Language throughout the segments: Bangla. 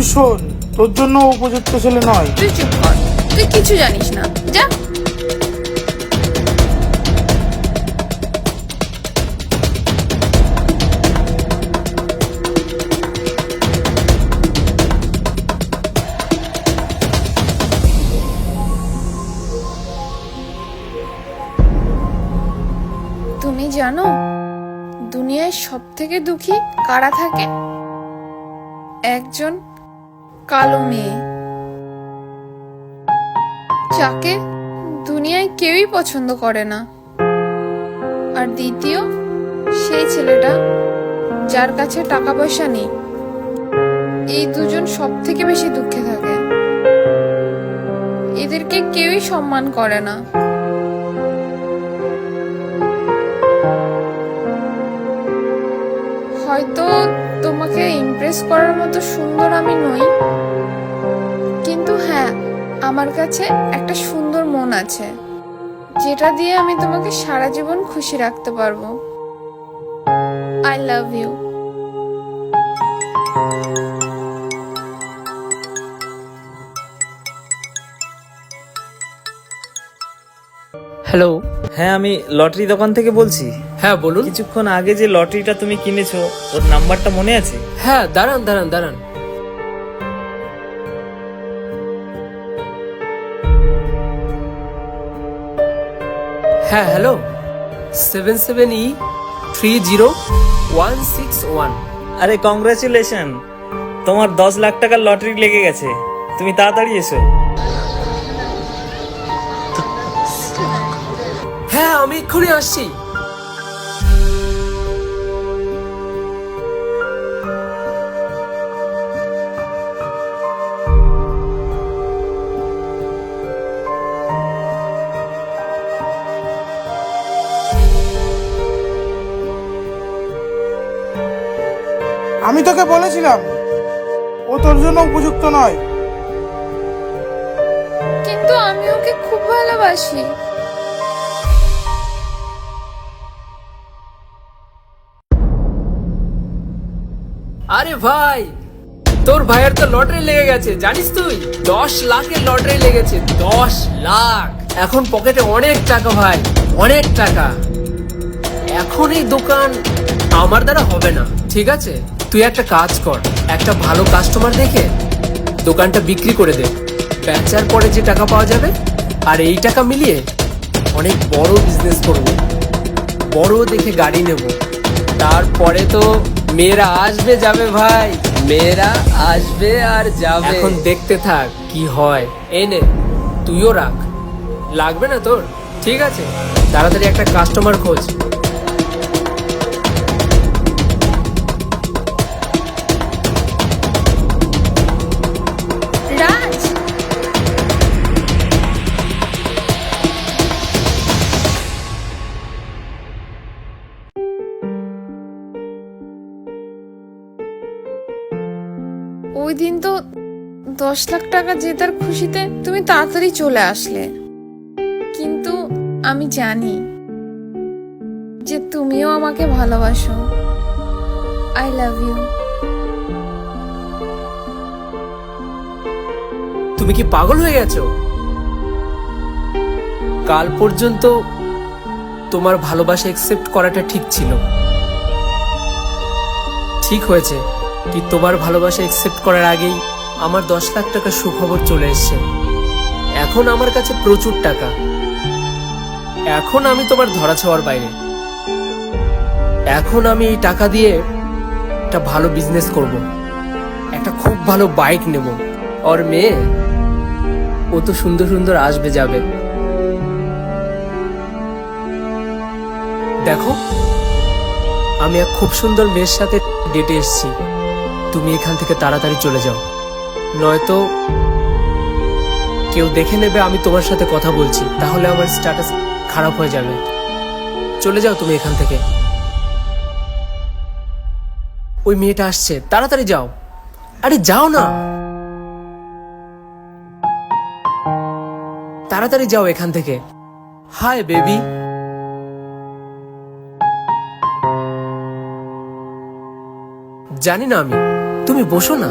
তুই শোন, তোর জন্য উপযুক্ত ছেলে নয়। তুই চুপ কর, তুই কিছু জানিস না, যা। তুমি জানো দুনিয়ায় সব থেকে দুঃখী কারা থাকে? একজন কালো মেয়ে, যাকে দুনিয়ায় কেউই পছন্দ করে না। আর দ্বিতীয় সেই ছেলেটা যার কাছে টাকা পয়সা নেই। এই দুজন সব থেকে বেশি দুঃখে থাকে। এদেরকে কেউই সম্মান করে না। হয়তো তোমাকে ইমপ্রেস করার মতো সুন্দর আমি নই, কিন্তু হ্যাঁ, আমার কাছে একটা সুন্দর মন আছে, যেটা দিয়ে আমি তোমাকে সারা জীবন খুশি রাখতে পারবো। I love you. হ্যালো। হ্যাঁ, আমি লটারি দোকান থেকে বলছি। হ্যাঁ বলুন। কিছুক্ষণ আগে যে লটারিটা তুমি কিনেছো, ওর নাম্বারটা মনে আছে? হ্যাঁ, দাঁড়ান দাঁড়ান দাঁড়ান। হ্যাঁ, হ্যালো, 77E301661। আরে কংগ্রাচুলেশন, তোমার 10 লাখ টাকার লটারি লেগে গেছে। তুমি তাড়াতাড়ি এসো। হ্যাঁ, আমি এক্ষুনি আসছি। আমি তোকে বলেছিলাম ও তোর জন্য উপযুক্ত নয়। কিন্তু আমি ওকে খুব ভালোবাসি। আরে ভাই, তোর ভাইয়ের তো লটারি লেগে গেছে, জানিস তুই? 10 লাখের লটারি লেগেছে, 10 লাখ। এখন পকেটে অনেক টাকা ভাই, অনেক টাকা। এখন এই দোকান আমার দ্বারা হবে না, ঠিক আছে? তুই একটা কাজ কর, একটা ভালো কাস্টমার দেখে দোকানটা বিক্রি করে দে। বেচার পরে যে টাকা পাওয়া যাবে, আর এই টাকা মিলিয়ে অনেক বড় বিজনেস করব, বড় দেখে গাড়ি নেব। তারপরে তো মেয়েরা আসবে যাবে ভাই, মেয়েরা আসবে আর যাবে। এখন দেখতে থাক কি হয়। এই নে, তুইও রাখ, লাগবে না তোর? ঠিক আছে, তাড়াতাড়ি একটা কাস্টমার খোঁজ। রাজ, ওই দিন তো 10 লাখ টাকা জেতার খুশিতে তুমি তাড়াতাড়ি চলে আসলে, কিন্তু আমি জানি যে তুমিও আমাকে ভালোবাসো। I love you. তুমি কি পাগল হয়ে গেছো? কাল পর্যন্ত তোমার ভালোবাসা একসেপ্ট করাটা ঠিক ছিল। ঠিক হয়েছে কি তোমার ভালোবাসা একসেপ্ট করার আগেই আমার 10 লাখ টাকা সুখবর চলে এসেছে। এখন আমার কাছে প্রচুর টাকা। এখন আমি তোমার ধরাছোঁয়ার বাইরে। এখন আমি এই টাকা দিয়ে একটা ভালো বিজনেস করব, একটা খুব ভালো বাইক নেব। আর মেয়ে, ও তো সুন্দর সুন্দর আসবে যাবে। দেখো, আমি এক খুব সুন্দর মেয়ের সাথে ডেটে এসেছি। তুমি এখান থেকে তাড়াতাড়ি চলে যাও, নয়তো কেউ দেখে নেবে আমি তোমার সাথে কথা বলছি, তাহলে আমার স্ট্যাটাস খারাপ হয়ে যাবে। চলে যাও তুমি এখান থেকে। ওই মেয়েটা আসছে, তাড়াতাড়ি যাও। আরে যাও না, তাড়াতাড়ি যাও এখান থেকে। Hi baby. জানি না আমি, তুমি বসো না।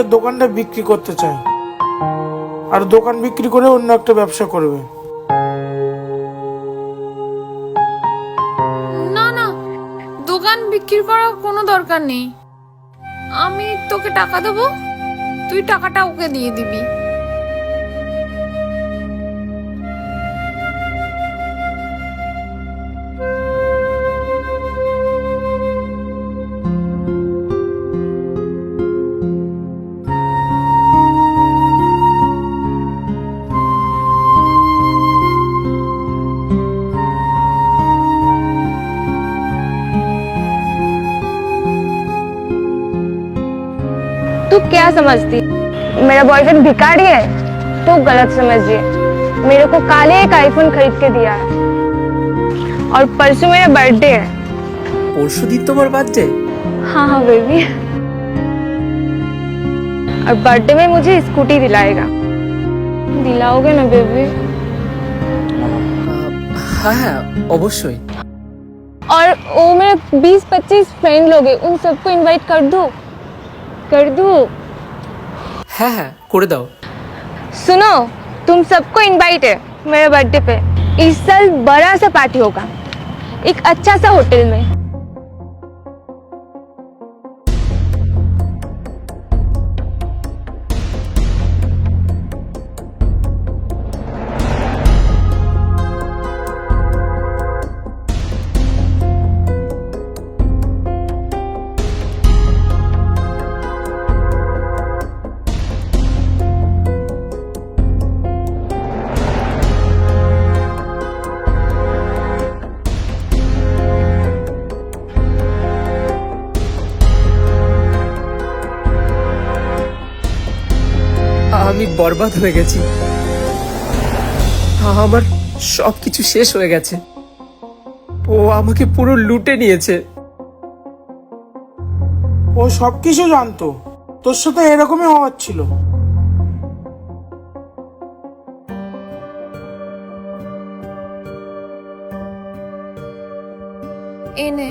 নিজের দোকানটা বিক্রি করতে চায়, আর দোকান বিক্রি করে অন্য একটা ব্যবসা করবে। না না, দোকান বিক্রি করার কোনো দরকার নেই। আমি তোকে টাকা দেবো, তুই টাকাটা ওকে দিয়ে দিবি। तू क्या समझती मेरा बॉयफ्रेंड भिखारी है? तू गलत समझ रही है। मेरे को काले एक आईफोन खरीद के दिया है और परसों मेरा बर्थडे है। পরশুদিন তোমার বার্থডे? हाँ हाँ बेबी, और बर्थडे में मुझे स्कूटी दिलाएगा। दिलाओगे ना बेबी? হ্যাঁ হ্যাঁ অবশ্যই। और वो मेरे 20-25 फ्रेंड लोग हैं, उन सबको इनवाइट कर दूं? कर दूं? হ্যাঁ হ্যাঁ করে দাও। सुनो, तुम सबको इनवाइट है मेरे बर्थडे पे। इस साल बड़ा सा पार्टी होगा, एक अच्छा सा होटल में। আমি বরবাদ হয়ে গেছি, আমার সবকিছু শেষ হয়ে গেছে। ও আমাকে পুরো লুটে নিয়েছে। ও সবকিছু জানতো, তোর সাথে এরকমই হওয়ার ছিল। এনে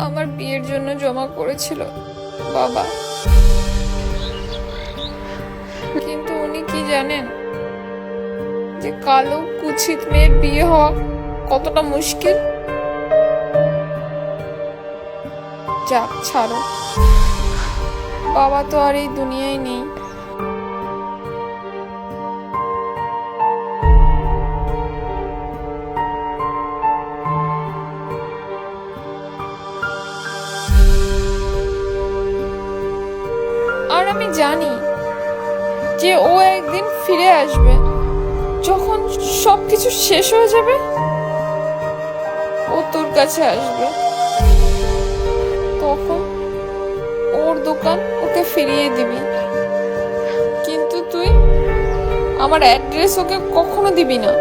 আমার বিয়ের জন্য জমা করেছিল বাবা, কিন্তু উনি কি জানেন যে কালো কুৎসিত মেয়ের বিয়ে হওয়া কতটা মুশকিল? যাক ছাড়ো, বাবা তো আর এই দুনিয়ায় নেই। আর আমি জানি যে ও একদিন ফিরে আসবে, যখন সবকিছু শেষ হয়ে যাবে ও তোর কাছে আসবে, তখন ওর দোকান ওকে ফিরিয়ে দিবি। কিন্তু তুই আমার অ্যাড্রেস ওকে কখনো দিবি না।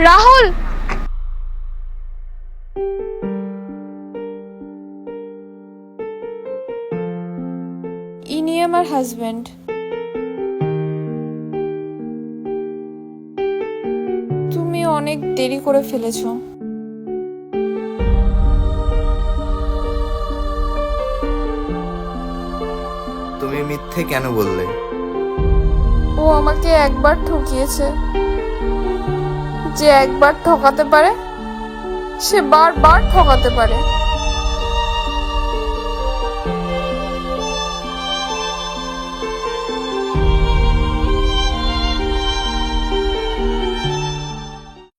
राहुल, ইনি আমার হাজবেন্ড। তুমি অনেক দেরি করে ফেলেছো। তুমি মিথ্যে কেন বললে? ও আমাকে একবার ঠকিয়েছে, যে একবার ঠকাতে পারে সে বারবার ঠকাতে পারে।